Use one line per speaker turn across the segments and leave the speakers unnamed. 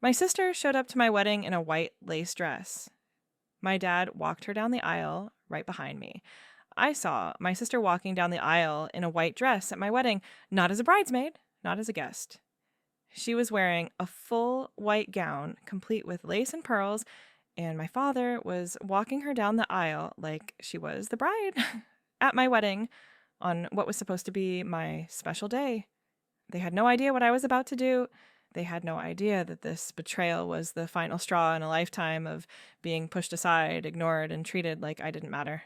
My sister showed up to my wedding in a white lace dress. My dad walked her down the aisle right behind me. I saw my sister walking down the aisle in a white dress at my wedding, not as a bridesmaid, not as a guest. She was wearing a full white gown, complete with lace and pearls, and my father was walking her down the aisle like she was the bride at my wedding on what was supposed to be my special day. They had no idea what I was about to do. They had no idea that this betrayal was the final straw in a lifetime of being pushed aside, ignored, and treated like I didn't matter.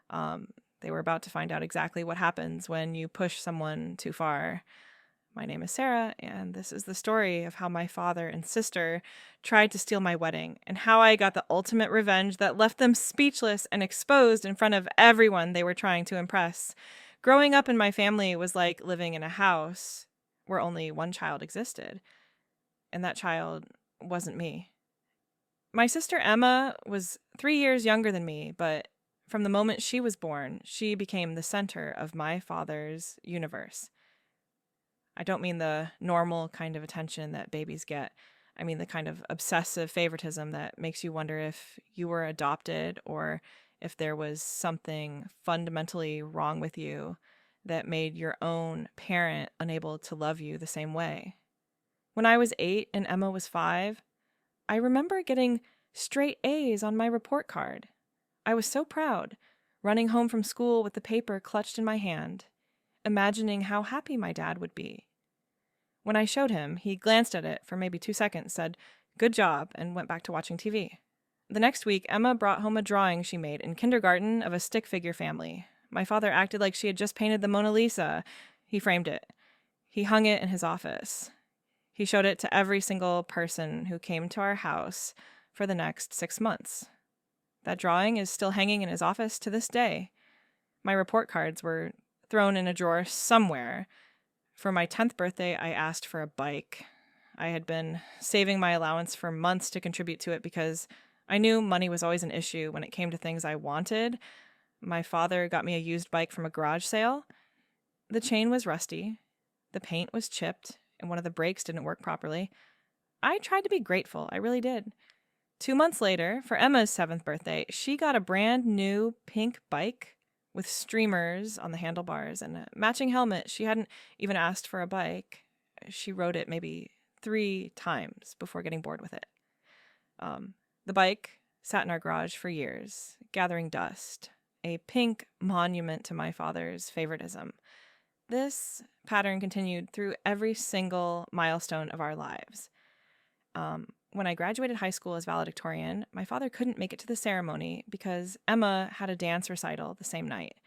Um, they were about to find out exactly what happens when you push someone too far. My name is Sarah, and this is the story of how my father and sister tried to steal my wedding and how I got the ultimate revenge that left them speechless and exposed in front of everyone they were trying to impress. Growing up in my family was like living in a house where only one child existed, and that child wasn't me. My sister Emma was 3 years younger than me, but from the moment she was born, she became the center of my father's universe. I don't mean the normal kind of attention that babies get. I mean the kind of obsessive favoritism that makes you wonder if you were adopted or if there was something fundamentally wrong with you that made your own parent unable to love you the same way. When I was 8 and Emma was 5, I remember getting straight A's on my report card. I was so proud, running home from school with the paper clutched in my hand, imagining how happy my dad would be. When I showed him, he glanced at it for maybe 2 seconds, said, "Good job," and went back to watching TV. The next week, Emma brought home a drawing she made in kindergarten of a stick figure family. My father acted like she had just painted the Mona Lisa. He framed it. He hung it in his office. He showed it to every single person who came to our house for the next 6 months. That drawing is still hanging in his office to this day. My report cards were thrown in a drawer somewhere. For my 10th birthday, I asked for a bike. I had been saving my allowance for months to contribute to it because I knew money was always an issue when it came to things I wanted. My father got me a used bike from a garage sale. The chain was rusty, the paint was chipped, and one of the brakes didn't work properly. I tried to be grateful, I really did. 2 months later, for Emma's 7th birthday, she got a brand new pink bike with streamers on the handlebars and a matching helmet. She hadn't even asked for a bike. She rode it maybe 3 times before getting bored with it. The bike sat in our garage for years, gathering dust, a pink monument to my father's favoritism. This pattern continued through every single milestone of our lives. When I graduated high school as valedictorian, my father couldn't make it to the ceremony because Emma had a dance recital the same night.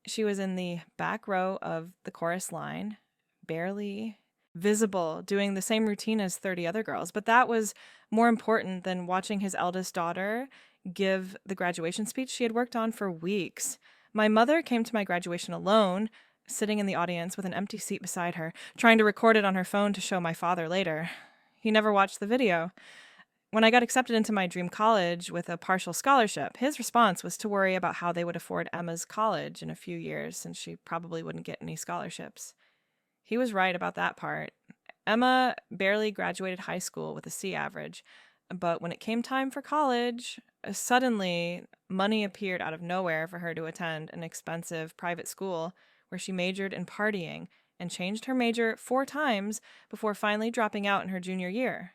She was in the back row of the chorus line, barely visible, doing the same routine as 30 other girls. But that was more important than watching his eldest daughter give the graduation speech she had worked on for weeks. My mother came to my graduation alone, sitting in the audience with an empty seat beside her, trying to record it on her phone to show my father later. He never watched the video. When I got accepted into my dream college with a partial scholarship, his response was to worry about how they would afford Emma's college in a few years since she probably wouldn't get any scholarships. He was right about that part. Emma barely graduated high school with a C average, but when it came time for college, suddenly money appeared out of nowhere for her to attend an expensive private school where she majored in partying and changed her major 4 times before finally dropping out in her junior year.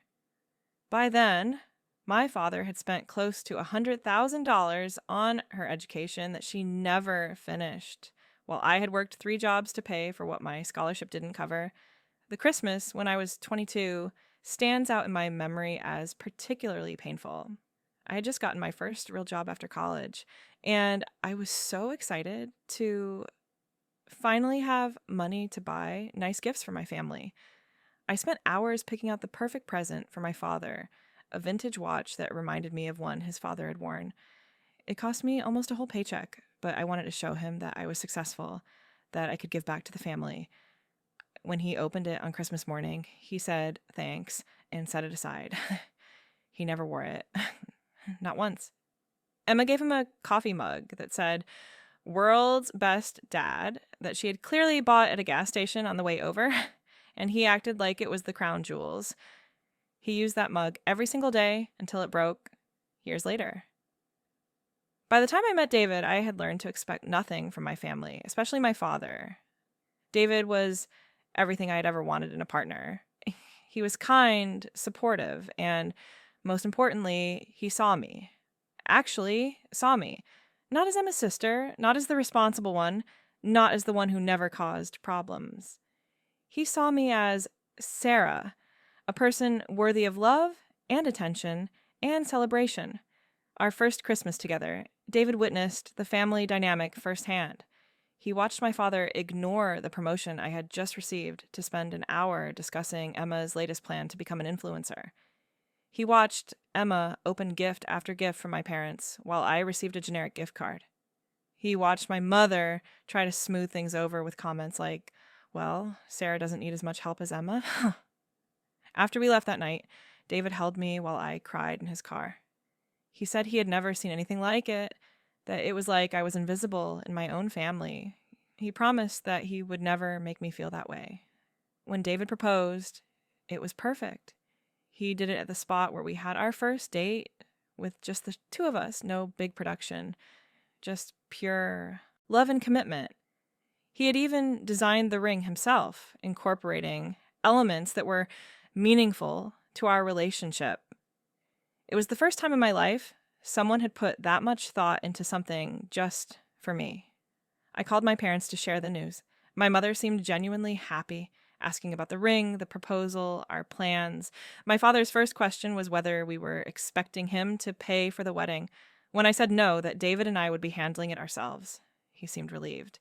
By then, my father had spent close to $100,000 on her education that she never finished, while I had worked 3 jobs to pay for what my scholarship didn't cover. The Christmas, when I was 22, stands out in my memory as particularly painful. I had just gotten my first real job after college, and I was so excited to finally have money to buy nice gifts for my family. I spent hours picking out the perfect present for my father, a vintage watch that reminded me of one his father had worn. It cost me almost a whole paycheck, but I wanted to show him that I was successful, that I could give back to the family. When he opened it on Christmas morning, he said thanks and set it aside. He never wore it. Not once. Emma gave him a coffee mug that said, "World's Best Dad," that she had clearly bought at a gas station on the way over, and he acted like it was the crown jewels. He used that mug every single day until it broke years later. By the time I met David, I had learned to expect nothing from my family, especially my father. David was everything I had ever wanted in a partner. He was kind, supportive, and most importantly, he saw me. Actually, saw me. Not as Emma's sister, not as the responsible one, not as the one who never caused problems. He saw me as Sarah, a person worthy of love and attention and celebration. Our first Christmas together, David witnessed the family dynamic firsthand. He watched my father ignore the promotion I had just received to spend an hour discussing Emma's latest plan to become an influencer. He watched Emma open gift after gift from my parents while I received a generic gift card. He watched my mother try to smooth things over with comments like, "Well, Sarah doesn't need as much help as Emma." After we left that night, David held me while I cried in his car. He said he had never seen anything like it, that it was like I was invisible in my own family. He promised that he would never make me feel that way. When David proposed, it was perfect. He did it at the spot where we had our first date with just the two of us, no big production, just pure love and commitment. He had even designed the ring himself, incorporating elements that were meaningful to our relationship. It was the first time in my life someone had put that much thought into something just for me. I called my parents to share the news. My mother seemed genuinely happy, asking about the ring, the proposal, our plans. My father's first question was whether we were expecting him to pay for the wedding. When I said no, that David and I would be handling it ourselves, he seemed relieved.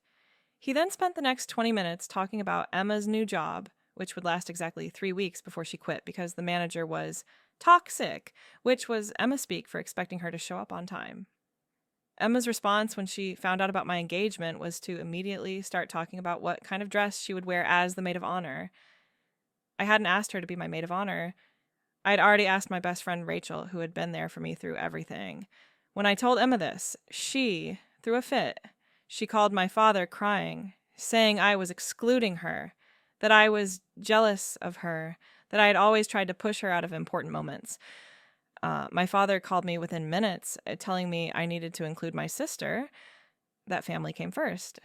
He then spent the next 20 minutes talking about Emma's new job, which would last exactly 3 weeks before she quit because the manager was toxic, which was Emma speak for expecting her to show up on time. Emma's response when she found out about my engagement was to immediately start talking about what kind of dress she would wear as the maid of honor. I hadn't asked her to be my maid of honor. I had already asked my best friend Rachel, who had been there for me through everything. When I told Emma this, she threw a fit. She called my father crying, saying I was excluding her, that I was jealous of her, that I had always tried to push her out of important moments. My father called me within minutes, telling me I needed to include my sister. That family came first.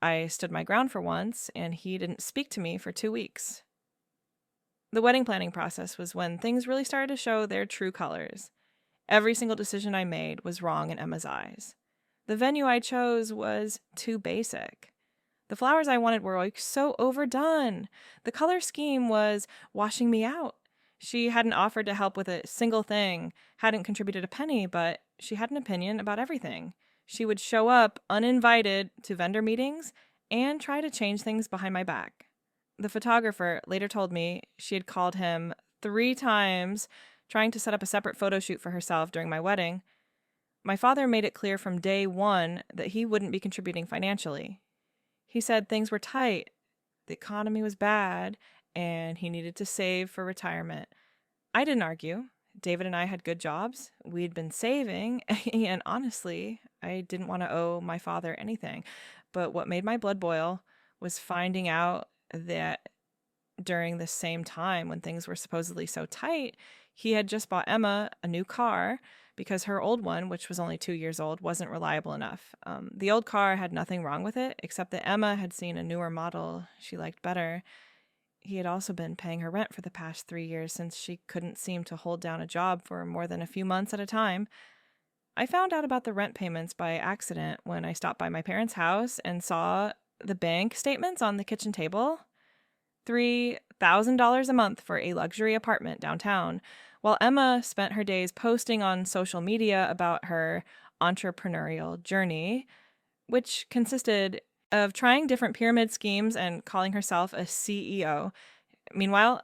I stood my ground for once, and he didn't speak to me for 2 weeks. The wedding planning process was when things really started to show their true colors. Every single decision I made was wrong in Emma's eyes. The venue I chose was too basic. The flowers I wanted were like so overdone. The color scheme was washing me out. She hadn't offered to help with a single thing, hadn't contributed a penny, but she had an opinion about everything. She would show up uninvited to vendor meetings and try to change things behind my back. The photographer later told me she had called him 3 times trying to set up a separate photo shoot for herself during my wedding. My father made it clear from day one that he wouldn't be contributing financially. He said things were tight, the economy was bad, and he needed to save for retirement. I didn't argue. David and I had good jobs. We'd been saving, and honestly, I didn't want to owe my father anything. But what made my blood boil was finding out that during the same time when things were supposedly so tight, he had just bought Emma a new car because her old one, which was only 2 years old, wasn't reliable enough. The old car had nothing wrong with it, except that Emma had seen a newer model she liked better. He had also been paying her rent for the past 3 years since she couldn't seem to hold down a job for more than a few months at a time. I found out about the rent payments by accident when I stopped by my parents' house and saw the bank statements on the kitchen table. $3,000 a month for a luxury apartment downtown, while Emma spent her days posting on social media about her entrepreneurial journey, which consisted of trying different pyramid schemes and calling herself a CEO. Meanwhile,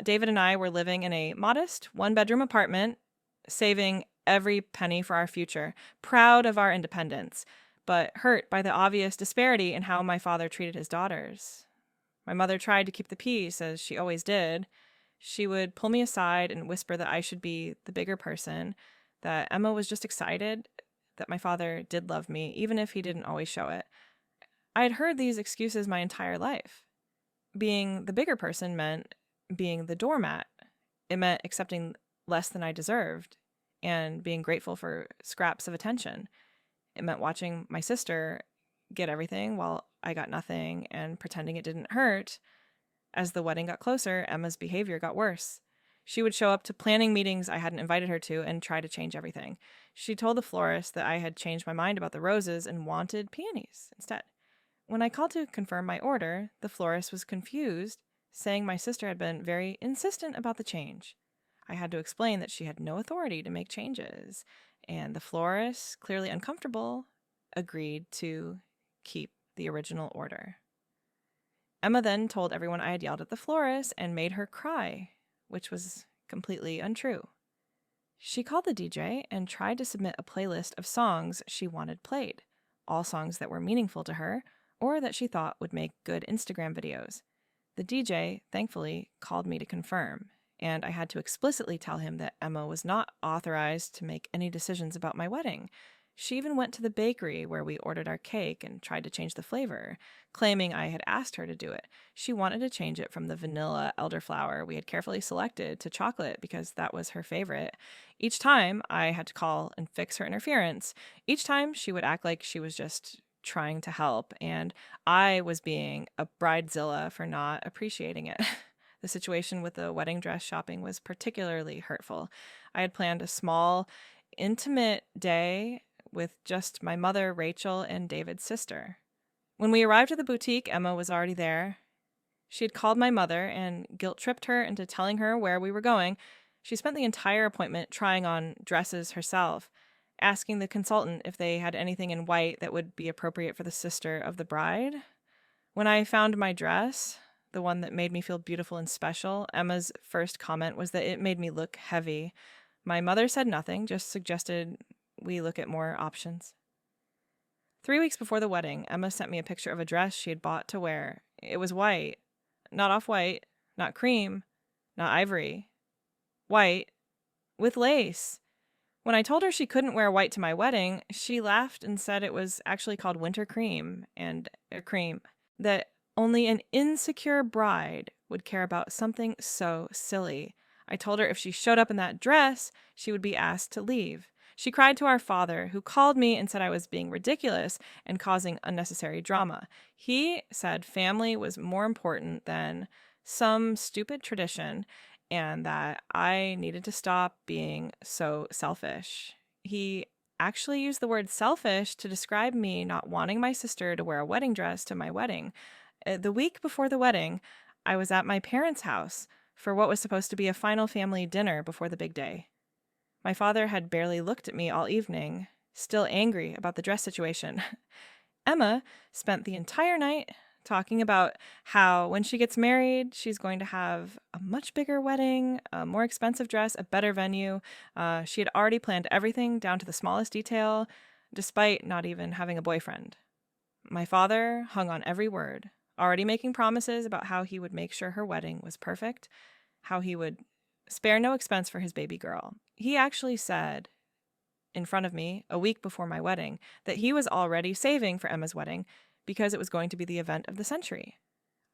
David and I were living in a modest 1-bedroom apartment, saving every penny for our future, proud of our independence, but hurt by the obvious disparity in how my father treated his daughters. My mother tried to keep the peace, as she always did. She would pull me aside and whisper that I should be the bigger person, that Emma was just excited, that my father did love me, even if he didn't always show it. I had heard these excuses my entire life. Being the bigger person meant being the doormat, It meant accepting less than I deserved and being grateful for scraps of attention. It meant watching my sister get everything while I got nothing and pretending it didn't hurt. As the wedding got closer, Emma's behavior got worse. She would show up to planning meetings I hadn't invited her to and try to change everything. She told the florist that I had changed my mind about the roses and wanted peonies instead. When I called to confirm my order, the florist was confused, saying my sister had been very insistent about the change. I had to explain that she had no authority to make changes, and the florist, clearly uncomfortable, agreed to keep the original order. Emma then told everyone I had yelled at the florist and made her cry, which was completely untrue. She called the DJ and tried to submit a playlist of songs she wanted played, all songs that were meaningful to her or that she thought would make good Instagram videos. The DJ, thankfully, called me to confirm, and I had to explicitly tell him that Emma was not authorized to make any decisions about my wedding. She even went to the bakery where we ordered our cake and tried to change the flavor, claiming I had asked her to do it. She wanted to change it from the vanilla elderflower we had carefully selected to chocolate because that was her favorite. Each time I had to call and fix her interference. Each time she would act like she was just trying to help, and I was being a bridezilla for not appreciating it. The situation with the wedding dress shopping was particularly hurtful. I had planned a small, intimate day with just my mother, Rachel, and David's sister. When we arrived at the boutique, Emma was already there. She had called my mother and guilt-tripped her into telling her where we were going. She spent the entire appointment trying on dresses herself, asking the consultant if they had anything in white that would be appropriate for the sister of the bride. When I found my dress, the one that made me feel beautiful and special, Emma's first comment was that it made me look heavy. My mother said nothing, just suggested we look at more options. 3 weeks before the wedding, Emma sent me a picture of a dress she had bought to wear. It was white, not off-white, not cream, not ivory. White, with lace. When I told her she couldn't wear white to my wedding, she laughed and said it was actually called winter cream, and a cream, that only an insecure bride would care about something so silly. I told her if she showed up in that dress, she would be asked to leave. She cried to our father, who called me and said I was being ridiculous and causing unnecessary drama. He said family was more important than some stupid tradition and that I needed to stop being so selfish. He actually used the word selfish to describe me not wanting my sister to wear a wedding dress to my wedding. The week before the wedding, I was at my parents' house for what was supposed to be a final family dinner before the big day. My father had barely looked at me all evening, still angry about the dress situation. Emma spent the entire night talking about how when she gets married, she's going to have a much bigger wedding, a more expensive dress, a better venue. She had already planned everything down to the smallest detail, despite not even having a boyfriend. My father hung on every word, already making promises about how he would make sure her wedding was perfect, how he would spare no expense for his baby girl. He actually said in front of me a week before my wedding that he was already saving for Emma's wedding because it was going to be the event of the century.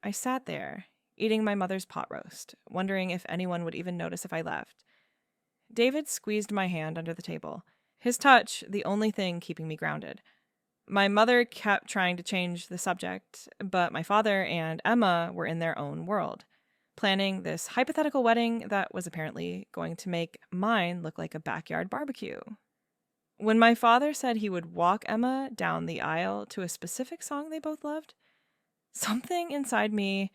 I sat there, eating my mother's pot roast, wondering if anyone would even notice if I left. David squeezed my hand under the table, his touch the only thing keeping me grounded. My mother kept trying to change the subject, but my father and Emma were in their own world, planning this hypothetical wedding that was apparently going to make mine look like a backyard barbecue. When my father said he would walk Emma down the aisle to a specific song they both loved, something inside me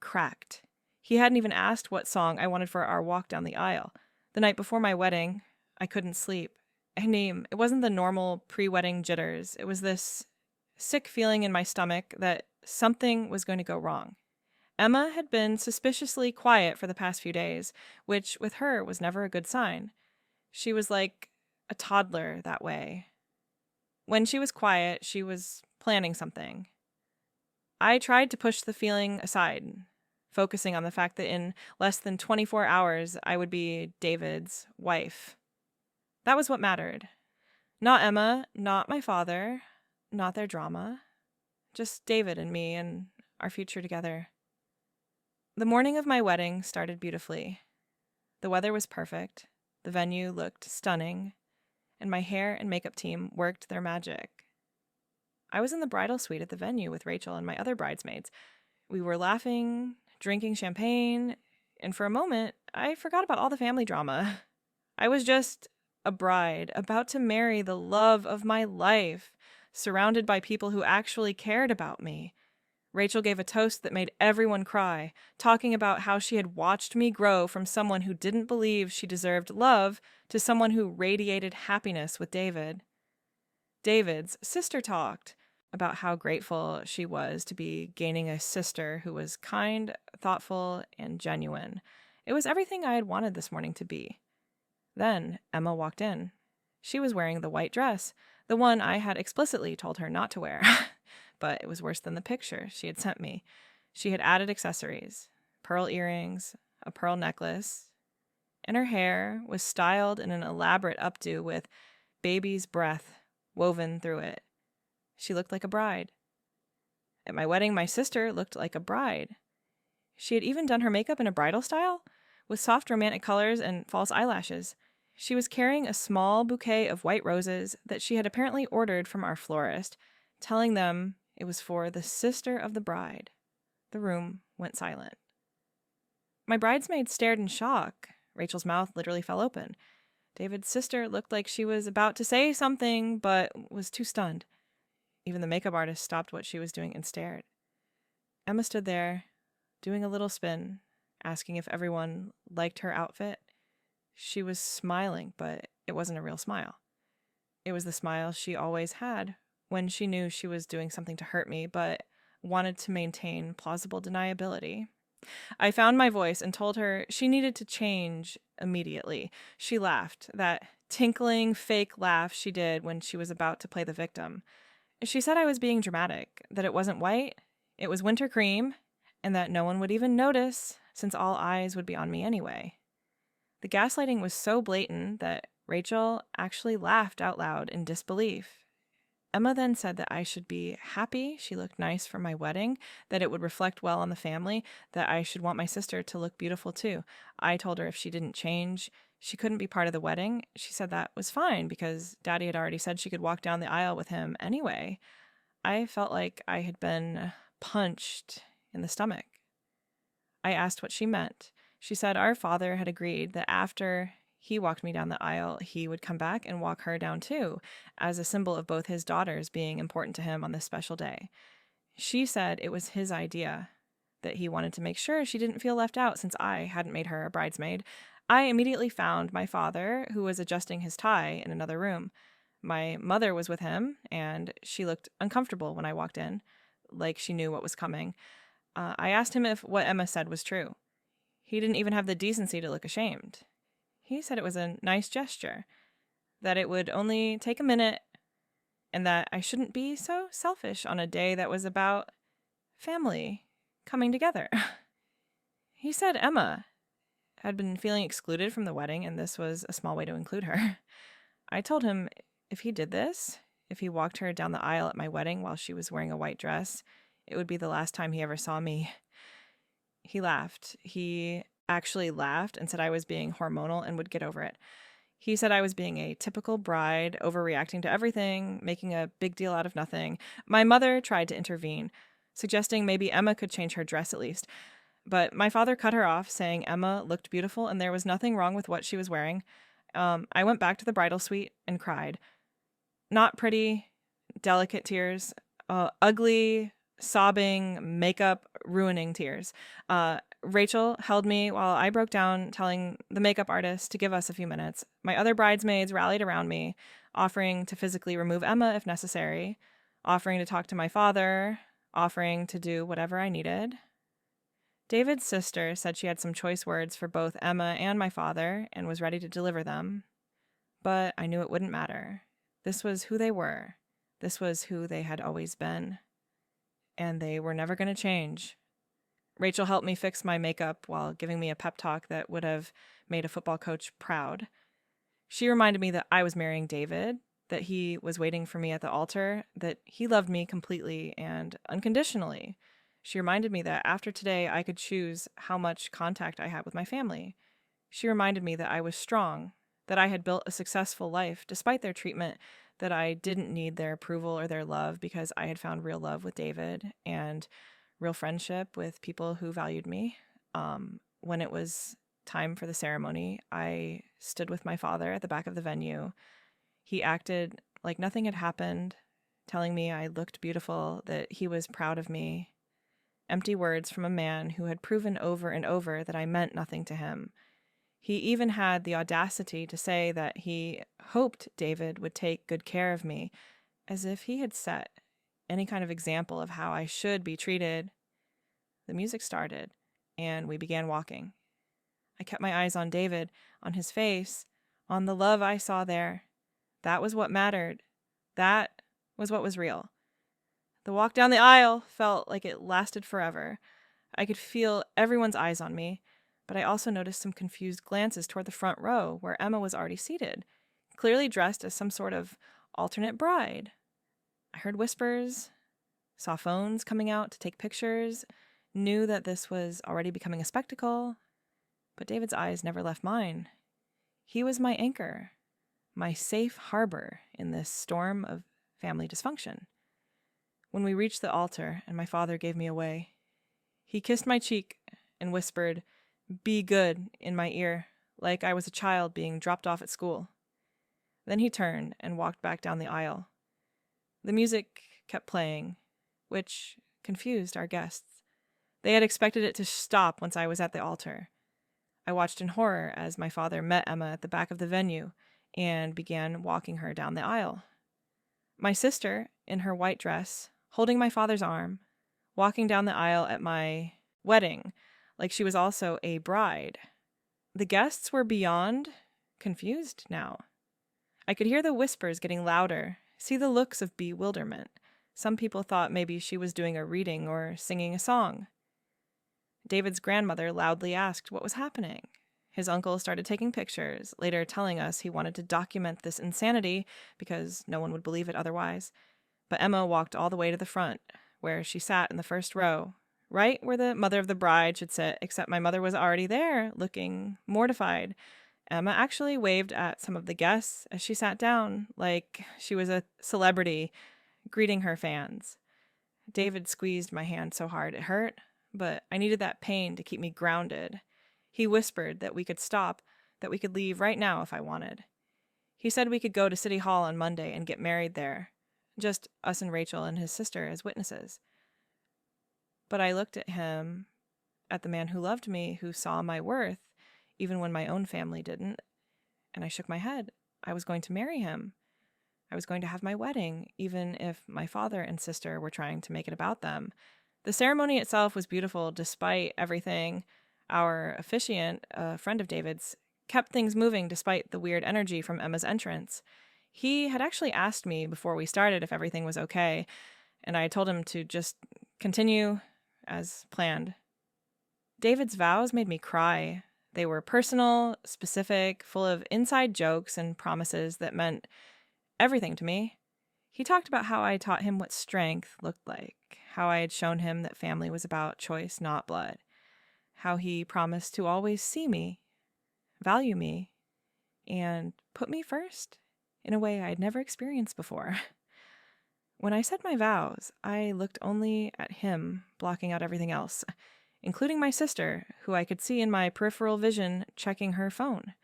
cracked. He hadn't even asked what song I wanted for our walk down the aisle. The night before my wedding, I couldn't sleep. It wasn't the normal pre-wedding jitters. It was this sick feeling in my stomach that something was going to go wrong. Emma had been suspiciously quiet for the past few days, which with her was never a good sign. She was like a toddler that way. When she was quiet, she was planning something. I tried to push the feeling aside, focusing on the fact that in less than 24 hours, I would be David's wife. That was what mattered. Not Emma, not my father, not their drama. Just David and me and our future together. The morning of my wedding started beautifully. The weather was perfect, the venue looked stunning, and my hair and makeup team worked their magic. I was in the bridal suite at the venue with Rachel and my other bridesmaids. We were laughing, drinking champagne, and for a moment, I forgot about all the family drama. I was just a bride, about to marry the love of my life, surrounded by people who actually cared about me. Rachel gave a toast that made everyone cry, talking about how she had watched me grow from someone who didn't believe she deserved love to someone who radiated happiness with David. David's sister talked about how grateful she was to be gaining a sister who was kind, thoughtful, and genuine. It was everything I had wanted this morning to be. Then Emma walked in. She was wearing the white dress, the one I had explicitly told her not to wear. But it was worse than the picture she had sent me. She had added accessories, pearl earrings, a pearl necklace, and her hair was styled in an elaborate updo with baby's breath woven through it. She looked like a bride. At my wedding, my sister looked like a bride. She had even done her makeup in a bridal style, with soft romantic colors and false eyelashes. She was carrying a small bouquet of white roses that she had apparently ordered from our florist, telling them it was for the sister of the bride. The room went silent. My bridesmaids stared in shock. Rachel's mouth literally fell open. David's sister looked like she was about to say something, but was too stunned. Even the makeup artist stopped what she was doing and stared. Emma stood there, doing a little spin, asking if everyone liked her outfit. She was smiling, but it wasn't a real smile. It was the smile she always had when she knew she was doing something to hurt me, but wanted to maintain plausible deniability. I found my voice and told her she needed to change immediately. She laughed, that tinkling, fake laugh she did when she was about to play the victim. She said I was being dramatic, that it wasn't white, it was winter cream, and that no one would even notice, since all eyes would be on me anyway. The gaslighting was so blatant that Rachel actually laughed out loud in disbelief. Emma then said that I should be happy she looked nice for my wedding, that it would reflect well on the family, that I should want my sister to look beautiful too. I told her if she didn't change, she couldn't be part of the wedding. She said that was fine because Daddy had already said she could walk down the aisle with him anyway. I felt like I had been punched in the stomach. I asked what she meant. She said our father had agreed that after he walked me down the aisle, he would come back and walk her down too, as a symbol of both his daughters being important to him on this special day. She said it was his idea, that he wanted to make sure she didn't feel left out since I hadn't made her a bridesmaid. I immediately found my father, who was adjusting his tie in another room. My mother was with him, and she looked uncomfortable when I walked in, like she knew what was coming. I asked him if what Emma said was true. He didn't even have the decency to look ashamed. He said it was a nice gesture, that it would only take a minute, and that I shouldn't be so selfish on a day that was about family coming together. He said Emma had been feeling excluded from the wedding, and this was a small way to include her. I told him if he did this, if he walked her down the aisle at my wedding while she was wearing a white dress, it would be the last time he ever saw me. He laughed. He actually laughed and said I was being hormonal and would get over it. He said I was being a typical bride, overreacting to everything, making a big deal out of nothing. My mother tried to intervene, suggesting maybe Emma could change her dress at least. But my father cut her off, saying Emma looked beautiful and there was nothing wrong with what she was wearing. I went back to the bridal suite and cried. Not pretty, delicate tears, ugly, sobbing, makeup ruining tears. Rachel held me while I broke down, telling the makeup artist to give us a few minutes. My other bridesmaids rallied around me, offering to physically remove Emma if necessary, offering to talk to my father, offering to do whatever I needed. David's sister said she had some choice words for both Emma and my father and was ready to deliver them. But I knew it wouldn't matter. This was who they were. This was who they had always been. And they were never going to change. Rachel helped me fix my makeup while giving me a pep talk that would have made a football coach proud. She reminded me that I was marrying David, that he was waiting for me at the altar, that he loved me completely and unconditionally. She reminded me that after today, I could choose how much contact I had with my family. She reminded me that I was strong, that I had built a successful life despite their treatment, that I didn't need their approval or their love because I had found real love with David and real friendship with people who valued me. When it was time for the ceremony, I stood with my father at the back of the venue. He acted like nothing had happened, telling me I looked beautiful, that he was proud of me. Empty words from a man who had proven over and over that I meant nothing to him. He even had the audacity to say that he hoped David would take good care of me, as if he had set any kind of example of how I should be treated. The music started, and we began walking. I kept my eyes on David, on his face, on the love I saw there. That was what mattered. That was what was real. The walk down the aisle felt like it lasted forever. I could feel everyone's eyes on me, but I also noticed some confused glances toward the front row where Emma was already seated, clearly dressed as some sort of alternate bride. I heard whispers, saw phones coming out to take pictures, knew that this was already becoming a spectacle, but David's eyes never left mine. He was my anchor, my safe harbor in this storm of family dysfunction. When we reached the altar and my father gave me away, he kissed my cheek and whispered, "Be good," in my ear, like I was a child being dropped off at school. Then he turned and walked back down the aisle. The music kept playing, which confused our guests. They had expected it to stop once I was at the altar. I watched in horror as my father met Emma at the back of the venue and began walking her down the aisle. My sister, in her white dress, holding my father's arm, walking down the aisle at my wedding, like she was also a bride. The guests were beyond confused now. I could hear the whispers getting louder, see the looks of bewilderment. Some people thought maybe she was doing a reading or singing a song. David's grandmother loudly asked what was happening. His uncle started taking pictures, later telling us he wanted to document this insanity because no one would believe it otherwise. But Emma walked all the way to the front, where she sat in the first row, right where the mother of the bride should sit, except my mother was already there, looking mortified. Emma actually waved at some of the guests as she sat down, like she was a celebrity greeting her fans. David squeezed my hand so hard it hurt, but I needed that pain to keep me grounded. He whispered that we could stop, that we could leave right now if I wanted. He said we could go to City Hall on Monday and get married there, just us and Rachel and his sister as witnesses. But I looked at him, at the man who loved me, who saw my worth, even when my own family didn't, and I shook my head. I was going to marry him. I was going to have my wedding, even if my father and sister were trying to make it about them. The ceremony itself was beautiful despite everything. Our officiant, a friend of David's, kept things moving despite the weird energy from Emma's entrance. He had actually asked me before we started if everything was okay, and I told him to just continue as planned. David's vows made me cry. They were personal, specific, full of inside jokes and promises that meant everything to me. He talked about how I taught him what strength looked like, how I had shown him that family was about choice, not blood, how he promised to always see me, value me, and put me first in a way I'd never experienced before. When I said my vows, I looked only at him, blocking out everything else, including my sister, who I could see in my peripheral vision checking her phone.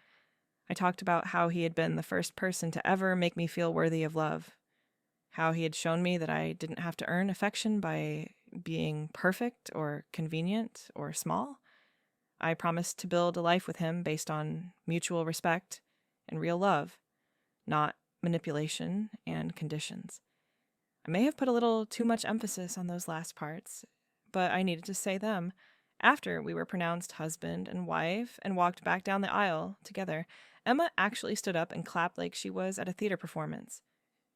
I talked about how he had been the first person to ever make me feel worthy of love, how he had shown me that I didn't have to earn affection by being perfect or convenient or small. I promised to build a life with him based on mutual respect and real love, not manipulation and conditions. I may have put a little too much emphasis on those last parts, but I needed to say them after we were pronounced husband and wife and walked back down the aisle together. Emma actually stood up and clapped like she was at a theater performance.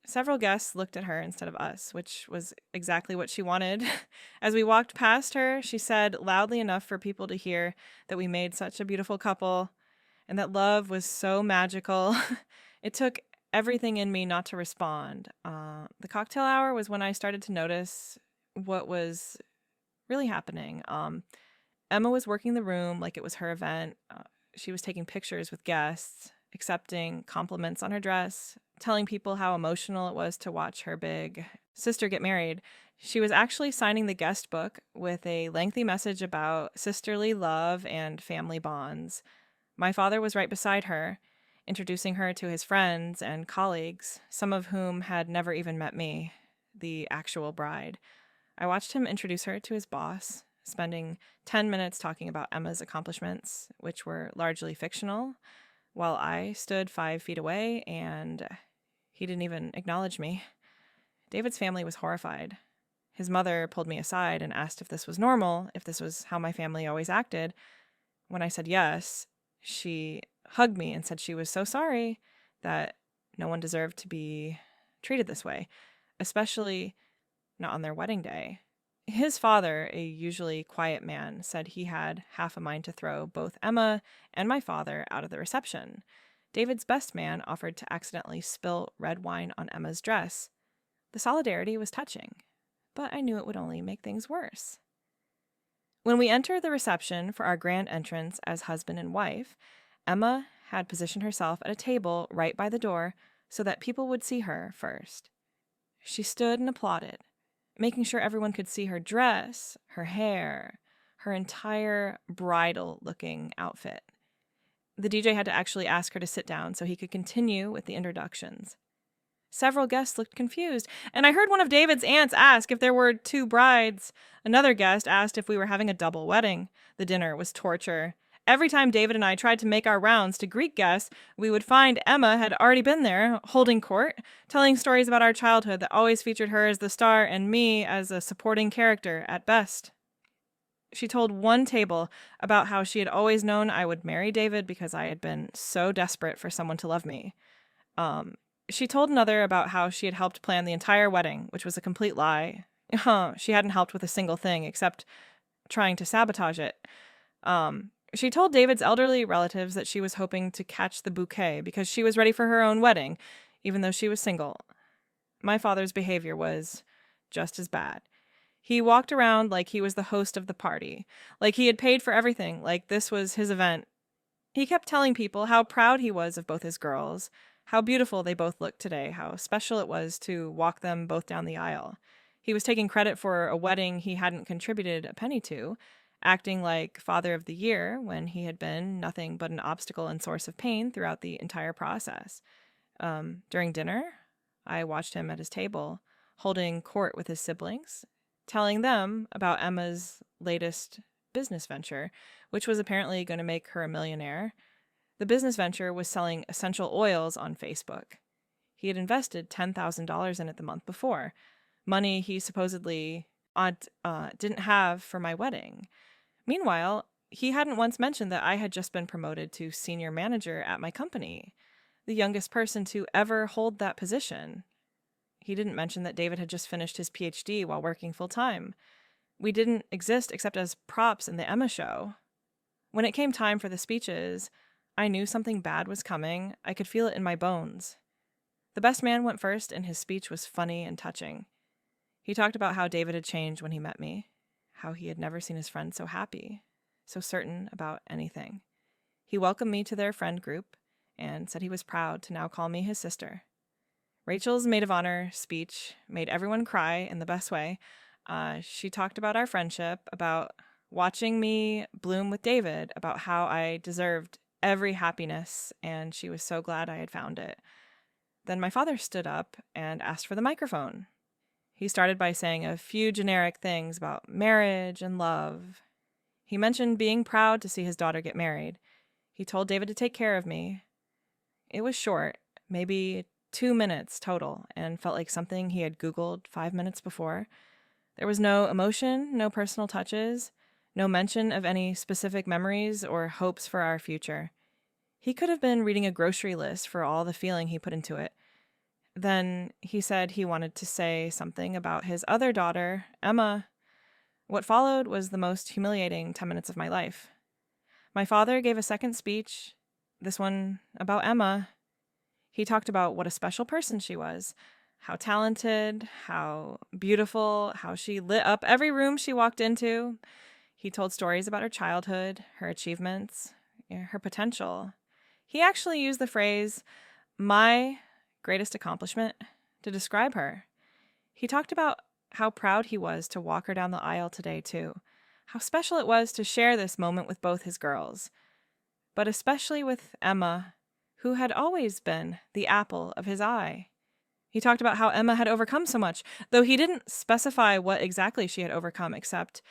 Several guests looked at her instead of us, which was exactly what she wanted. As we walked past her, she said loudly enough for people to hear that we made such a beautiful couple and that love was so magical. It took everything in me not to respond. The cocktail hour was when I started to notice what was really happening. Emma was working the room like it was her event. She was taking pictures with guests, accepting compliments on her dress, telling people how emotional it was to watch her big sister get married. She was actually signing the guest book with a lengthy message about sisterly love and family bonds. My father was right beside her, introducing her to his friends and colleagues, some of whom had never even met me, the actual bride. I watched him introduce her to his boss, spending 10 minutes talking about Emma's accomplishments, which were largely fictional, while I stood 5 feet away and he didn't even acknowledge me. David's family was horrified. His mother pulled me aside and asked if this was normal, if this was how my family always acted. When I said yes, she hugged me and said she was so sorry, that no one deserved to be treated this way, especially not on their wedding day. His father, a usually quiet man, said he had half a mind to throw both Emma and my father out of the reception. David's best man offered to accidentally spill red wine on Emma's dress. The solidarity was touching, but I knew it would only make things worse. When we entered the reception for our grand entrance as husband and wife, Emma had positioned herself at a table right by the door so that people would see her first. She stood and applauded, making sure everyone could see her dress, her hair, her entire bridal-looking outfit. The DJ had to actually ask her to sit down so he could continue with the introductions. Several guests looked confused, and I heard one of David's aunts ask if there were 2 brides. Another guest asked if we were having a double wedding. The dinner was torture. Every time David and I tried to make our rounds to greet guests, we would find Emma had already been there, holding court, telling stories about our childhood that always featured her as the star and me as a supporting character at best. She told one table about how she had always known I would marry David because I had been so desperate for someone to love me. She told another about how she had helped plan the entire wedding, which was a complete lie. She hadn't helped with a single thing except trying to sabotage it. She told David's elderly relatives that she was hoping to catch the bouquet because she was ready for her own wedding, even though she was single. My father's behavior was just as bad. He walked around like he was the host of the party, like he had paid for everything, like this was his event. He kept telling people how proud he was of both his girls, how beautiful they both looked today, how special it was to walk them both down the aisle. He was taking credit for a wedding he hadn't contributed a penny to, acting like Father of the Year when he had been nothing but an obstacle and source of pain throughout the entire process. During dinner, I watched him at his table, holding court with his siblings, telling them about Emma's latest business venture, which was apparently going to make her a millionaire. The business venture was selling essential oils on Facebook. He had invested $10,000 in it the month before, money he supposedly didn't have for my wedding. Meanwhile, he hadn't once mentioned that I had just been promoted to senior manager at my company, the youngest person to ever hold that position. He didn't mention that David had just finished his PhD while working full-time. We didn't exist except as props in the Emma show. When it came time for the speeches, I knew something bad was coming. I could feel it in my bones. The best man went first, and his speech was funny and touching. He talked about how David had changed when he met me, how he had never seen his friend so happy, so certain about anything. He welcomed me to their friend group and said he was proud to now call me his sister. Rachel's maid of honor speech made everyone cry in the best way. She talked about our friendship, about watching me bloom with David, about how I deserved every happiness, and she was so glad I had found it. Then my father stood up and asked for the microphone. He started by saying a few generic things about marriage and love. He mentioned being proud to see his daughter get married. He told David to take care of me. It was short, maybe 2 minutes total, and felt like something he had Googled 5 minutes before. There was no emotion, no personal touches, no mention of any specific memories or hopes for our future. He could have been reading a grocery list for all the feeling he put into it. Then he said he wanted to say something about his other daughter, Emma. What followed was the most humiliating 10 minutes of my life. My father gave a second speech, this one about Emma. He talked about what a special person she was, how talented, how beautiful, how she lit up every room she walked into. He told stories about her childhood, her achievements. her potential. He actually used the phrase, my greatest accomplishment, to describe her. He talked about how proud he was to walk her down the aisle today, too. How special it was to share this moment with both his girls. But especially with Emma, who had always been the apple of his eye. He talked about how Emma had overcome so much, though he didn't specify what exactly she had overcome, except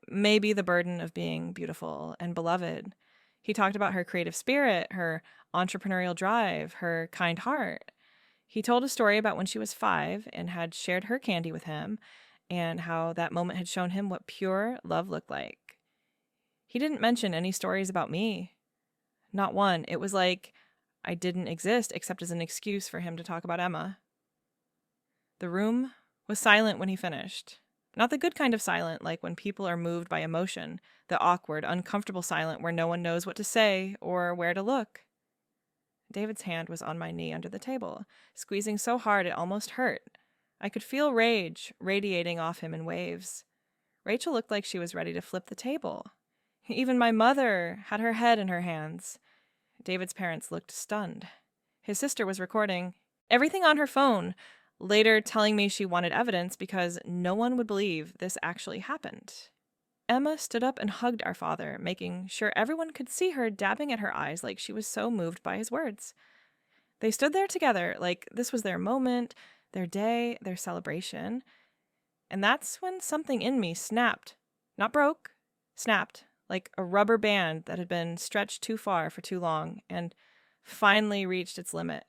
maybe the burden of being beautiful and beloved. He talked about her creative spirit, her entrepreneurial drive, her kind heart. He told a story about when she was 5 and had shared her candy with him, and how that moment had shown him what pure love looked like. He didn't mention any stories about me. Not one. It was like I didn't exist except as an excuse for him to talk about Emma. The room was silent when he finished. Not the good kind of silent, like when people are moved by emotion, the awkward, uncomfortable silent where no one knows what to say or where to look. David's hand was on my knee under the table, squeezing so hard it almost hurt. I could feel rage radiating off him in waves. Rachel looked like she was ready to flip the table. Even my mother had her head in her hands. David's parents looked stunned. His sister was recording everything on her phone, later telling me she wanted evidence because no one would believe this actually happened. Emma stood up and hugged our father, making sure everyone could see her dabbing at her eyes like she was so moved by his words. They stood there together like this was their moment, their day, their celebration. And that's when something in me snapped. Not broke, snapped, like a rubber band that had been stretched too far for too long and finally reached its limit.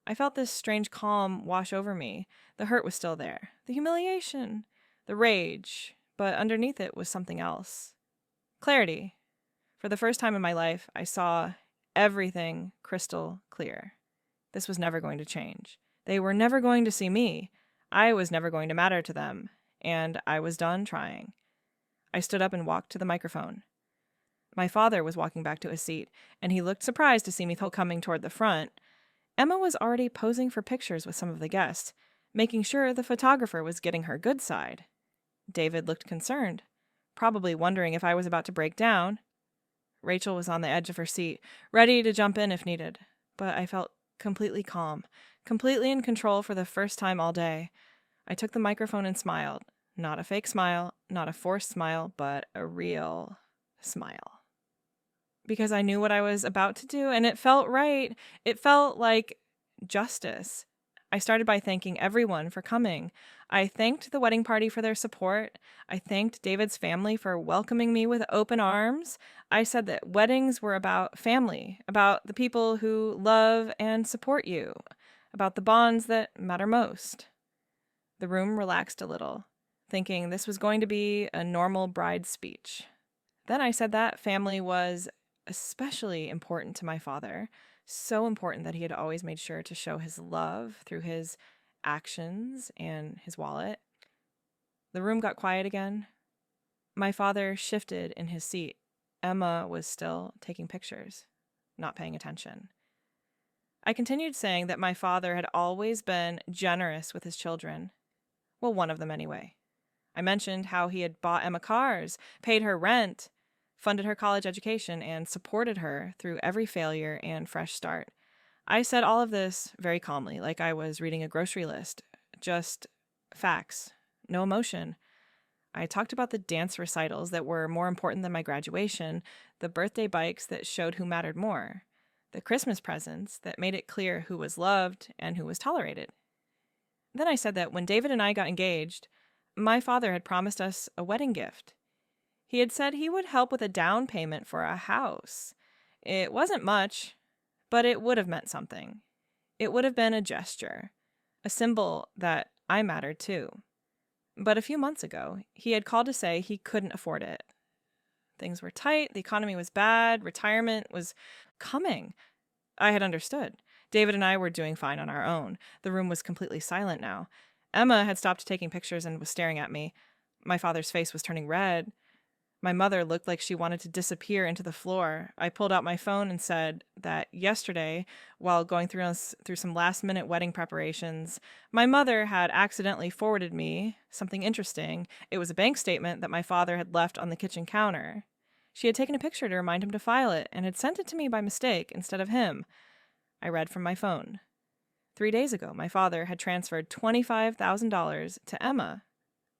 I felt this strange calm wash over me. The hurt was still there, the humiliation, the rage, but underneath it was something else. Clarity. For the first time in my life, I saw everything crystal clear. This was never going to change. They were never going to see me. I was never going to matter to them, and I was done trying. I stood up and walked to the microphone. My father was walking back to his seat, and he looked surprised to see me coming toward the front. Emma was already posing for pictures with some of the guests, making sure the photographer was getting her good side. David looked concerned, probably wondering if I was about to break down. Rachel was on the edge of her seat, ready to jump in if needed, but I felt completely calm, completely in control for the first time all day. I took the microphone and smiled. Not a fake smile, not a forced smile, but a real smile. Because I knew what I was about to do, and it felt right. It felt like justice. I started by thanking everyone for coming. I thanked the wedding party for their support. I thanked David's family for welcoming me with open arms. I said that weddings were about family, about the people who love and support you, about the bonds that matter most. The room relaxed a little, thinking this was going to be a normal bride's speech. Then I said that family was especially important to my father, so important that he had always made sure to show his love through his actions and his wallet. The room got quiet again. My father shifted in his seat. Emma was still taking pictures, not paying attention. I continued saying that my father had always been generous with his children. Well, one of them anyway. I mentioned how he had bought Emma cars, paid her rent, funded her college education, and supported her through every failure and fresh start. I said all of this very calmly, like I was reading a grocery list. Just facts, no emotion. I talked about the dance recitals that were more important than my graduation, the birthday bikes that showed who mattered more, the Christmas presents that made it clear who was loved and who was tolerated. Then I said that when David and I got engaged, my father had promised us a wedding gift. He had said he would help with a down payment for a house. It wasn't much, but it would have meant something. It would have been a gesture, a symbol that I mattered too. But a few months ago, he had called to say he couldn't afford it. Things were tight, the economy was bad, retirement was coming. I had understood. David and I were doing fine on our own. The room was completely silent now. Emma had stopped taking pictures and was staring at me. My father's face was turning red. My mother looked like she wanted to disappear into the floor. I pulled out my phone and said that yesterday, while going through some last-minute wedding preparations, my mother had accidentally forwarded me something interesting. It was a bank statement that my father had left on the kitchen counter. She had taken a picture to remind him to file it and had sent it to me by mistake instead of him. I read from my phone. 3 days ago, my father had transferred $25,000 to Emma.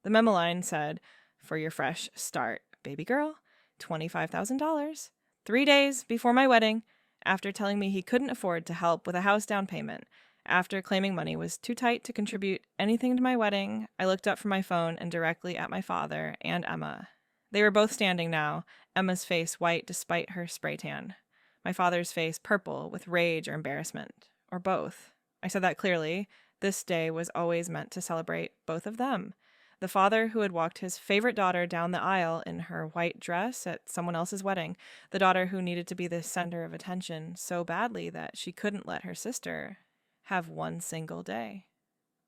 The memo line said, "For your fresh start, baby girl, $25,000. 3 days before my wedding, after telling me he couldn't afford to help with a house down payment. After claiming money was too tight to contribute anything to my wedding, I looked up from my phone and directly at my father and Emma. They were both standing now, Emma's face white despite her spray tan. My father's face purple with rage or embarrassment, or both. I said that clearly. This day was always meant to celebrate both of them. The father who had walked his favorite daughter down the aisle in her white dress at someone else's wedding, the daughter who needed to be the center of attention so badly that she couldn't let her sister have one single day.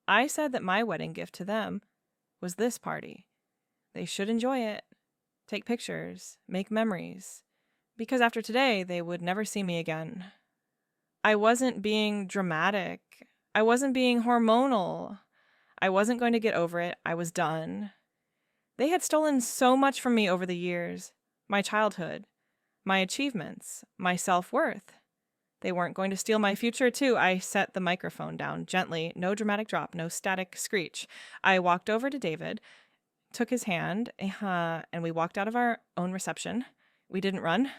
I said that my wedding gift to them was this party. They should enjoy it, take pictures, make memories, because after today they would never see me again. I wasn't being dramatic. I wasn't being hormonal. I wasn't going to get over it. I was done. They had stolen so much from me over the years. My childhood, my achievements, my self-worth. They weren't going to steal my future, too. I set the microphone down gently, no dramatic drop, no static screech. I walked over to David, took his hand, and we walked out of our own reception. We didn't run.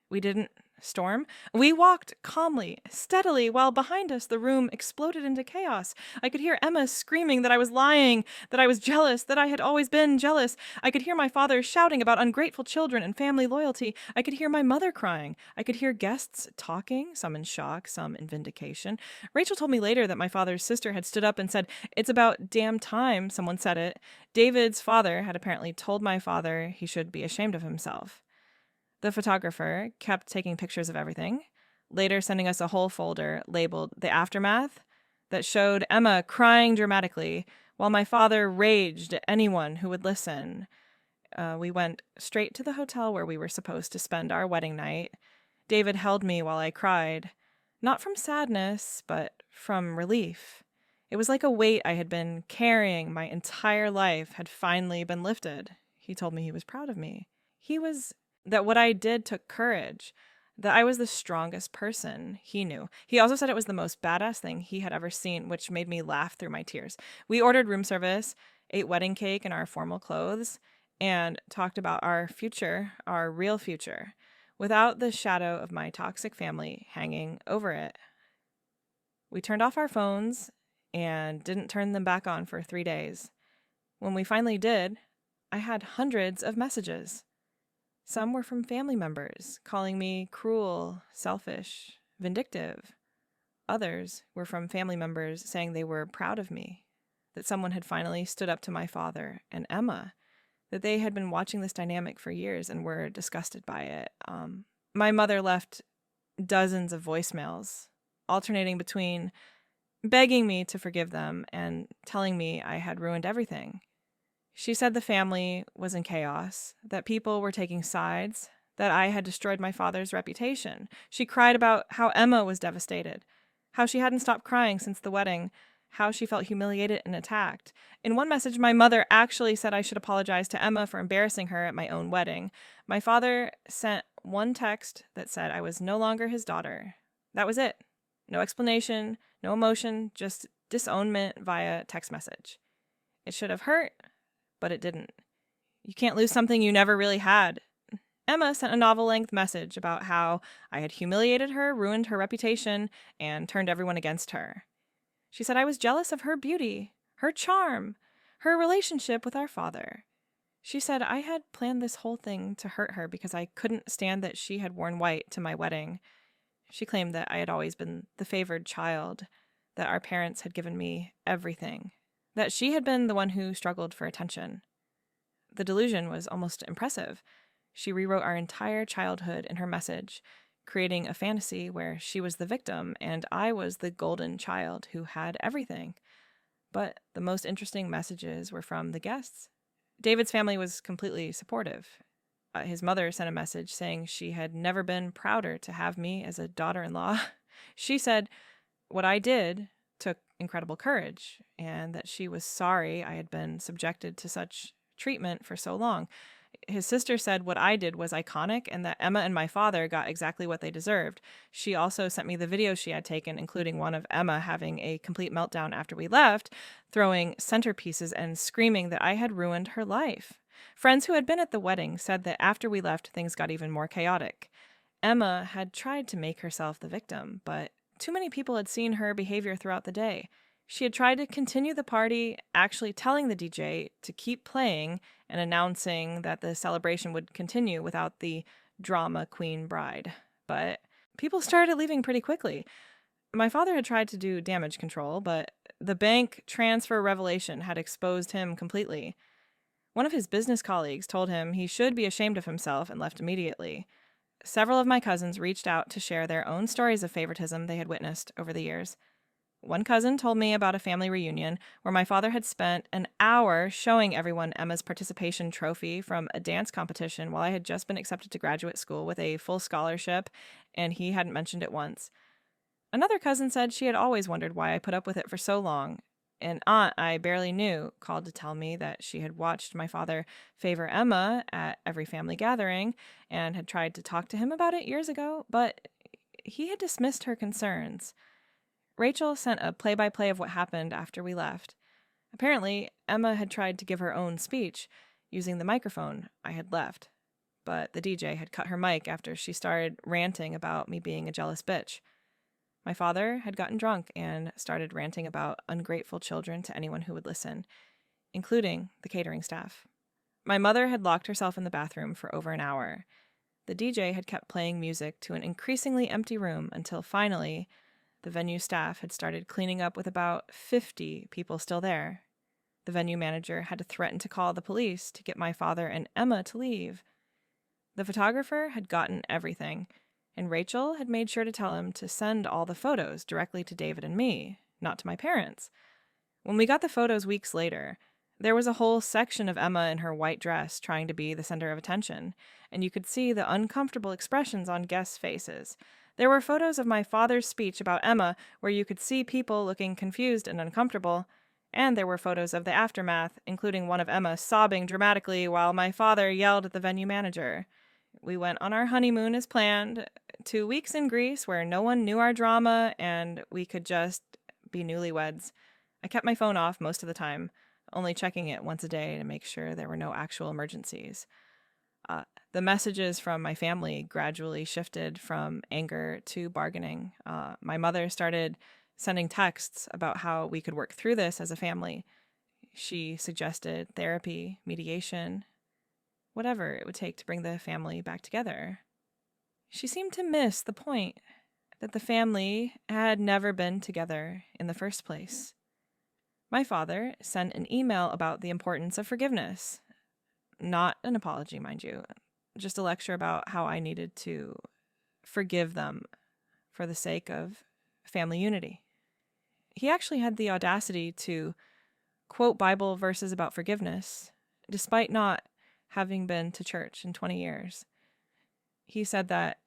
We didn't storm. We walked calmly, steadily, while behind us the room exploded into chaos. I could hear Emma screaming that I was lying, that I was jealous, that I had always been jealous. I could hear my father shouting about ungrateful children and family loyalty. I could hear my mother crying. I could hear guests talking, some in shock, some in vindication. Rachel told me later that my father's sister had stood up and said, "It's about damn time someone said it." David's father had apparently told my father he should be ashamed of himself. The photographer kept taking pictures of everything, later sending us a whole folder labeled The Aftermath that showed Emma crying dramatically while my father raged at anyone who would listen. We went straight to the hotel where we were supposed to spend our wedding night. David held me while I cried, not from sadness, but from relief. It was like a weight I had been carrying my entire life had finally been lifted. He told me he was proud of me. That what I did took courage, that I was the strongest person he knew. He also said it was the most badass thing he had ever seen, which made me laugh through my tears. We ordered room service, ate wedding cake in our formal clothes, and talked about our future, our real future, without the shadow of my toxic family hanging over it. We turned off our phones and didn't turn them back on for 3 days. When we finally did, I had hundreds of messages. Some were from family members, calling me cruel, selfish, vindictive. Others were from family members saying they were proud of me, that someone had finally stood up to my father and Emma, that they had been watching this dynamic for years and were disgusted by it. My mother left dozens of voicemails, alternating between begging me to forgive them and telling me I had ruined everything. She said the family was in chaos, that people were taking sides, that I had destroyed my father's reputation. She cried about how Emma was devastated, how she hadn't stopped crying since the wedding, how she felt humiliated and attacked. In one message, my mother actually said I should apologize to Emma for embarrassing her at my own wedding. My father sent one text that said I was no longer his daughter. That was it. No explanation, no emotion, just disownment via text message. It should have hurt, but it didn't. You can't lose something you never really had. Emma sent a novel-length message about how I had humiliated her, ruined her reputation, and turned everyone against her. She said I was jealous of her beauty, her charm, her relationship with our father. She said I had planned this whole thing to hurt her because I couldn't stand that she had worn white to my wedding. She claimed that I had always been the favored child, that our parents had given me everything, that she had been the one who struggled for attention. The delusion was almost impressive. She rewrote our entire childhood in her message, creating a fantasy where she was the victim and I was the golden child who had everything. But the most interesting messages were from the guests. David's family was completely supportive. His mother sent a message saying she had never been prouder to have me as a daughter-in-law. She said what I did took incredible courage and that she was sorry I had been subjected to such treatment for so long. His sister said what I did was iconic and that Emma and my father got exactly what they deserved. She also sent me the videos she had taken, including one of Emma having a complete meltdown after we left, throwing centerpieces and screaming that I had ruined her life. Friends who had been at the wedding said that after we left, things got even more chaotic. Emma had tried to make herself the victim, but too many people had seen her behavior throughout the day. She had tried to continue the party, actually telling the DJ to keep playing and announcing that the celebration would continue without the drama queen bride. But people started leaving pretty quickly. My father had tried to do damage control, but the bank transfer revelation had exposed him completely. One of his business colleagues told him he should be ashamed of himself and left immediately. Several of my cousins reached out to share their own stories of favoritism they had witnessed over the years. One cousin told me about a family reunion where my father had spent an hour showing everyone Emma's participation trophy from a dance competition while I had just been accepted to graduate school with a full scholarship, and he hadn't mentioned it once. Another cousin said she had always wondered why I put up with it for so long. An aunt I barely knew called to tell me that she had watched my father favor Emma at every family gathering and had tried to talk to him about it years ago, but he had dismissed her concerns. Rachel sent a play-by-play of what happened after we left. Apparently, Emma had tried to give her own speech using the microphone I had left, but the DJ had cut her mic after she started ranting about me being a jealous bitch. My father had gotten drunk and started ranting about ungrateful children to anyone who would listen, including the catering staff. My mother had locked herself in the bathroom for over an hour. The DJ had kept playing music to an increasingly empty room until finally the venue staff had started cleaning up with about 50 people still there. The venue manager had to threaten to call the police to get my father and Emma to leave. The photographer had gotten everything, and Rachel had made sure to tell him to send all the photos directly to David and me, not to my parents. When we got the photos weeks later, there was a whole section of Emma in her white dress trying to be the center of attention, and you could see the uncomfortable expressions on guests' faces. There were photos of my father's speech about Emma where you could see people looking confused and uncomfortable, and there were photos of the aftermath, including one of Emma sobbing dramatically while my father yelled at the venue manager. We went on our honeymoon as planned, 2 weeks in Greece where no one knew our drama and we could just be newlyweds. I kept my phone off most of the time, only checking it once a day to make sure there were no actual emergencies. The messages from my family gradually shifted from anger to bargaining. My mother started sending texts about how we could work through this as a family. She suggested therapy, mediation, whatever it would take to bring the family back together. She seemed to miss the point that the family had never been together in the first place. My father sent an email about the importance of forgiveness. Not an apology, mind you, just a lecture about how I needed to forgive them for the sake of family unity. He actually had the audacity to quote Bible verses about forgiveness, despite not having been to church in 20 years. He said that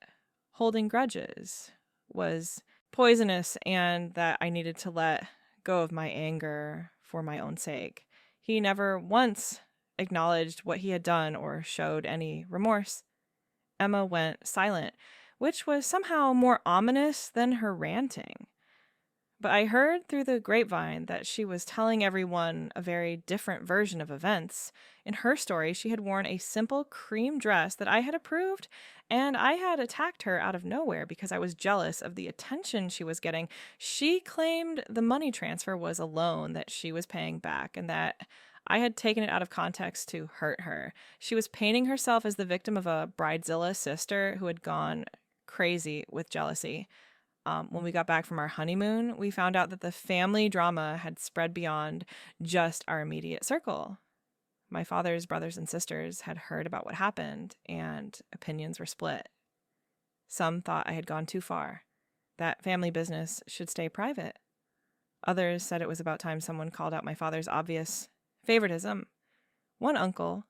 holding grudges was poisonous and that I needed to let go of my anger for my own sake. He never once acknowledged what he had done or showed any remorse. Emma went silent, which was somehow more ominous than her ranting. But I heard through the grapevine that she was telling everyone a very different version of events. In her story, she had worn a simple cream dress that I had approved, and I had attacked her out of nowhere because I was jealous of the attention she was getting. She claimed the money transfer was a loan that she was paying back and that I had taken it out of context to hurt her. She was painting herself as the victim of a Bridezilla sister who had gone crazy with jealousy. When we got back from our honeymoon, we found out that the family drama had spread beyond just our immediate circle. My father's brothers and sisters had heard about what happened, and opinions were split. Some thought I had gone too far, that family business should stay private. Others said it was about time someone called out my father's obvious favoritism. One uncle,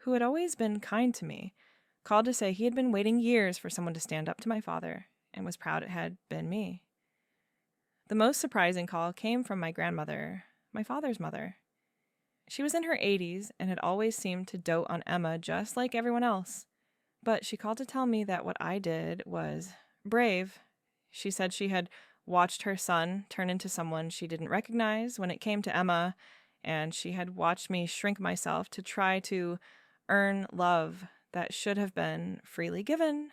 who had always been kind to me, called to say he had been waiting years for someone to stand up to my father and was proud it had been me. The most surprising call came from my grandmother, my father's mother. She was in her 80s and had always seemed to dote on Emma just like everyone else. But she called to tell me that what I did was brave. She said she had watched her son turn into someone she didn't recognize when it came to Emma, and she had watched me shrink myself to try to earn love that should have been freely given.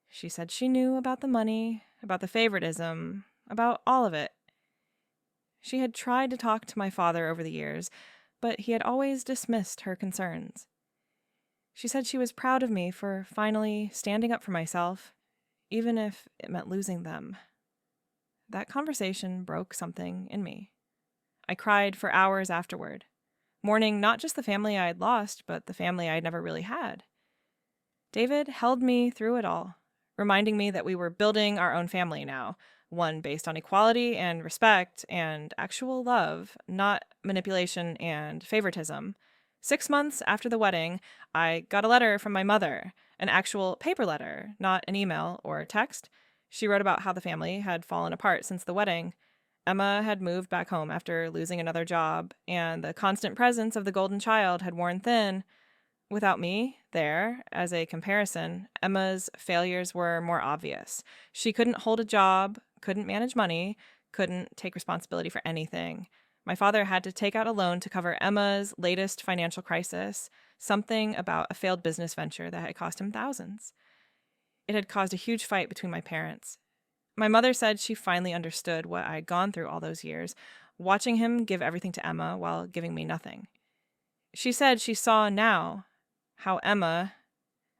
She said she knew about the money, about the favoritism, about all of it. She had tried to talk to my father over the years, but he had always dismissed her concerns. She said she was proud of me for finally standing up for myself, even if it meant losing them. That conversation broke something in me. I cried for hours afterward, mourning not just the family I had lost, but the family I had never really had. David held me through it all, reminding me that we were building our own family now, one based on equality and respect and actual love, not manipulation and favoritism. 6 months after the wedding, I got a letter from my mother, an actual paper letter, not an email or text. She wrote about how the family had fallen apart since the wedding. Emma had moved back home after losing another job, and the constant presence of the golden child had worn thin. Without me there, as a comparison, Emma's failures were more obvious. She couldn't hold a job, couldn't manage money, couldn't take responsibility for anything. My father had to take out a loan to cover Emma's latest financial crisis, something about a failed business venture that had cost him thousands. It had caused a huge fight between my parents. My mother said she finally understood what I'd gone through all those years, watching him give everything to Emma while giving me nothing. She said she saw now how Emma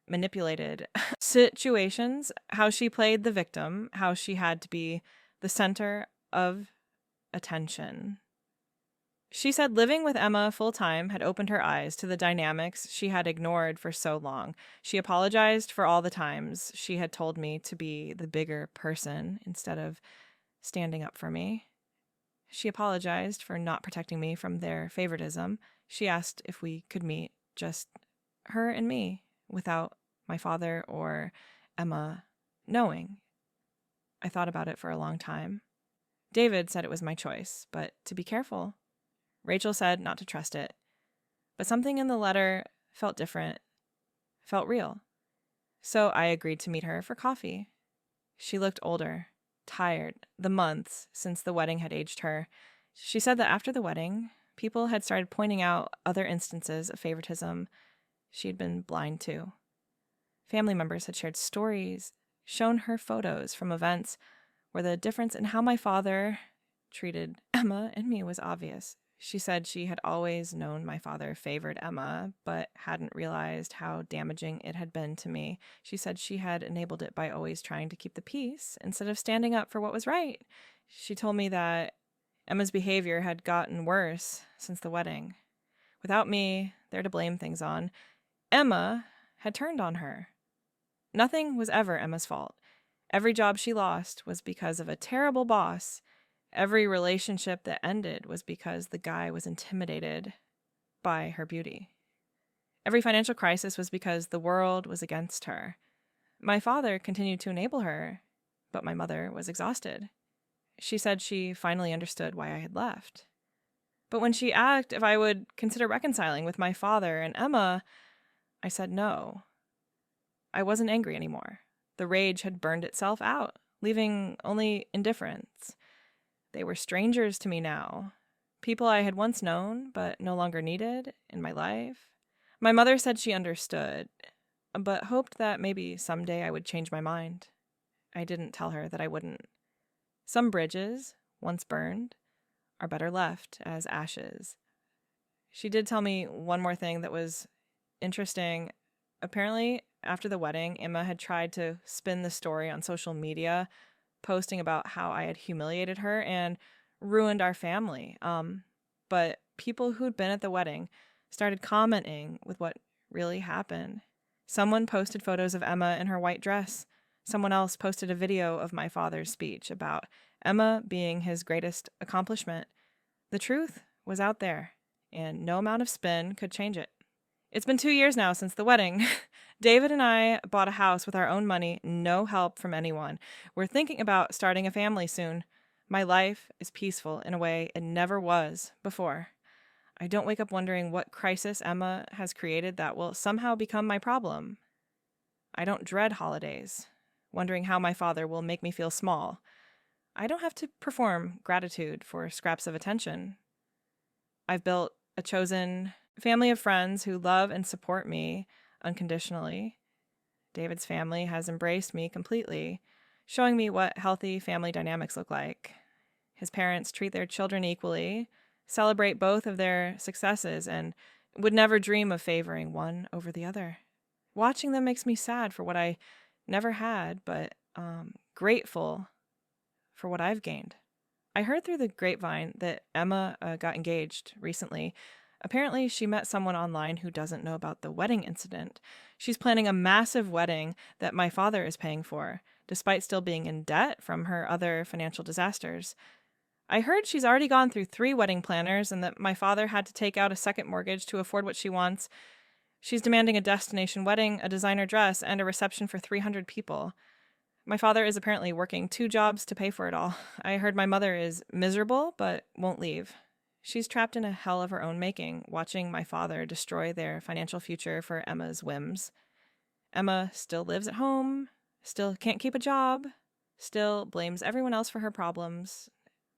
manipulated situations, how she played the victim, how she had to be the center of attention. She said living with Emma full-time had opened her eyes to the dynamics she had ignored for so long. She apologized for all the times she had told me to be the bigger person instead of standing up for me. She apologized for not protecting me from their favoritism. She asked if we could meet, just her and me, without my father or Emma knowing. I thought about it for a long time. David said it was my choice, but to be careful. Rachel said not to trust it. But something in the letter felt different, felt real. So I agreed to meet her for coffee. She looked older, tired. The months since the wedding had aged her. She said that after the wedding, people had started pointing out other instances of favoritism she had been blind to. Family members had shared stories, shown her photos from events where the difference in how my father treated Emma and me was obvious. She said she had always known my father favored Emma, but hadn't realized how damaging it had been to me. She said she had enabled it by always trying to keep the peace instead of standing up for what was right. She told me that Emma's behavior had gotten worse since the wedding. Without me there to blame things on, Emma had turned on her. Nothing was ever Emma's fault. Every job she lost was because of a terrible boss. Every relationship that ended was because the guy was intimidated by her beauty. Every financial crisis was because the world was against her. My father continued to enable her, but my mother was exhausted. She said she finally understood why I had left. But when she asked if I would consider reconciling with my father and Emma, I said no. I wasn't angry anymore. The rage had burned itself out, leaving only indifference. They were strangers to me now, people I had once known but no longer needed in my life. My mother said she understood, but hoped that maybe someday I would change my mind. I didn't tell her that I wouldn't. Some bridges, once burned, are better left as ashes. She did tell me one more thing that was interesting. Apparently, after the wedding, Emma had tried to spin the story on social media, posting about how I had humiliated her and ruined our family. But people who'd been at the wedding started commenting with what really happened. Someone posted photos of Emma in her white dress. Someone else posted a video of my father's speech about Emma being his greatest accomplishment. The truth was out there, and no amount of spin could change it. It's been 2 years now since the wedding. David and I bought a house with our own money, no help from anyone. We're thinking about starting a family soon. My life is peaceful in a way it never was before. I don't wake up wondering what crisis Emma has created that will somehow become my problem. I don't dread holidays, wondering how my father will make me feel small. I don't have to perform gratitude for scraps of attention. I've built a chosen family of friends who love and support me unconditionally. David's family has embraced me completely, showing me what healthy family dynamics look like. His parents treat their children equally, celebrate both of their successes, and would never dream of favoring one over the other. Watching them makes me sad for what I never had, but grateful for what I've gained. I heard through the grapevine that Emma got engaged recently. Apparently, she met someone online who doesn't know about the wedding incident. She's planning a massive wedding that my father is paying for, despite still being in debt from her other financial disasters. I heard she's already gone through 3 wedding planners and that my father had to take out a second mortgage to afford what she wants. She's demanding a destination wedding, a designer dress, and a reception for 300 people. My father is apparently working 2 jobs to pay for it all. I heard my mother is miserable, but won't leave. She's trapped in a hell of her own making, watching my father destroy their financial future for Emma's whims. Emma still lives at home, still can't keep a job, still blames everyone else for her problems.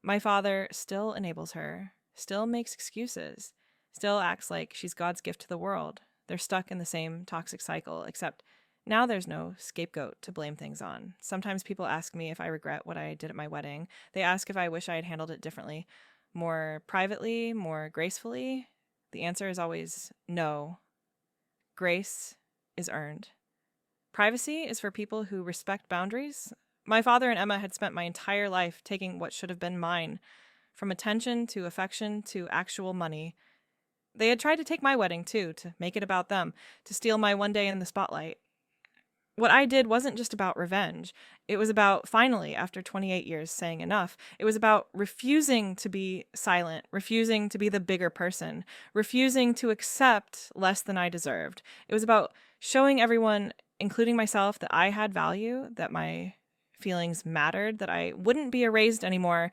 My father still enables her, still makes excuses, still acts like she's God's gift to the world. They're stuck in the same toxic cycle, except now there's no scapegoat to blame things on. Sometimes people ask me if I regret what I did at my wedding. They ask if I wish I had handled it differently, more privately, more gracefully. The answer is always no. Grace is earned. Privacy is for people who respect boundaries. My father and Emma had spent my entire life taking what should have been mine, from attention to affection to actual money. They had tried to take my wedding, too, to make it about them, to steal my one day in the spotlight. What I did wasn't just about revenge. It was about, finally, after 28 years, saying enough. It was about refusing to be silent, refusing to be the bigger person, refusing to accept less than I deserved. It was about showing everyone, including myself, that I had value, that my feelings mattered, that I wouldn't be erased anymore.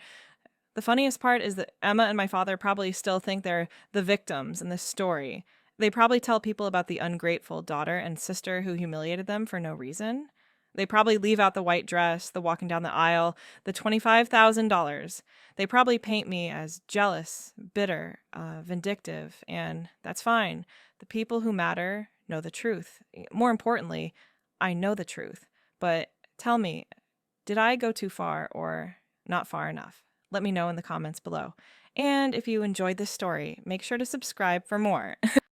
The funniest part is that Emma and my father probably still think they're the victims in this story. They probably tell people about the ungrateful daughter and sister who humiliated them for no reason. They probably leave out the white dress, the walking down the aisle, the $25,000. They probably paint me as jealous, bitter, vindictive, and that's fine. The people who matter know the truth. More importantly, I know the truth. But tell me, did I go too far or not far enough? Let me know in the comments below. And if you enjoyed this story, make sure to subscribe for more.